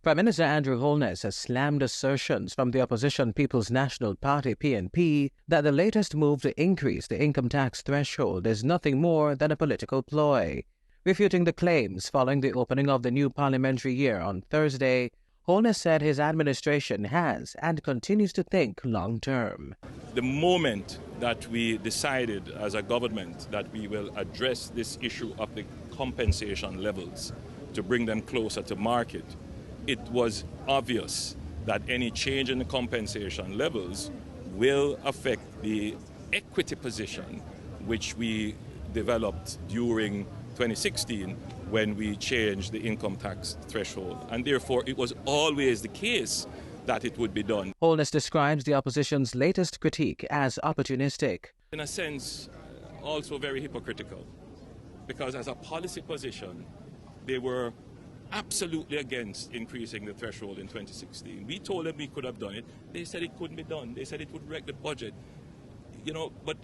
Prime Minister Andrew Holness has slammed assertions from the opposition People's National Party (PNP) that the latest move to increase the income tax threshold is nothing more than a political ploy. Refuting the claims following the opening of the new parliamentary year on Thursday, Holness said his administration has and continues to think long-term. The moment that we decided as a government that we will address this issue of the compensation levels to bring them closer to market, it was obvious that any change in the compensation levels will affect the equity position which we developed during 2016 when we changed the income tax threshold. And therefore, it was always the case that it would be done. Holness describes the opposition's latest critique as opportunistic. In a sense, also very hypocritical, because as a policy position, they were absolutely against increasing the threshold in 2016. We told them we could have done it. They said it couldn't be done. They said it would wreck the budget. But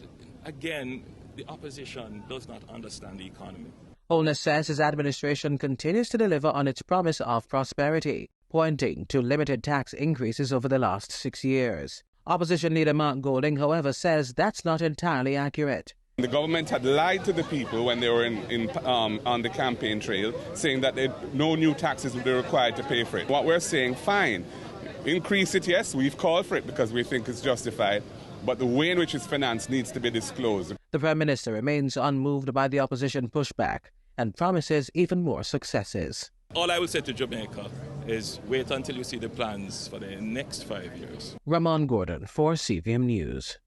again, the opposition does not understand the economy. Holness says his administration continues to deliver on its promise of prosperity, pointing to limited tax increases over the last 6 years. Opposition leader Mark Golding, however, says that's not entirely accurate. The government had lied to the people when they were on the campaign trail, saying that no new taxes would be required to pay for it. What we're saying, fine, increase it, yes, we've called for it because we think it's justified, but the way in which it's financed needs to be disclosed. The Prime Minister remains unmoved by the opposition pushback and promises even more successes. All I will say to Jamaica is wait until you see the plans for the next 5 years. Ramon Gordon for CVM News.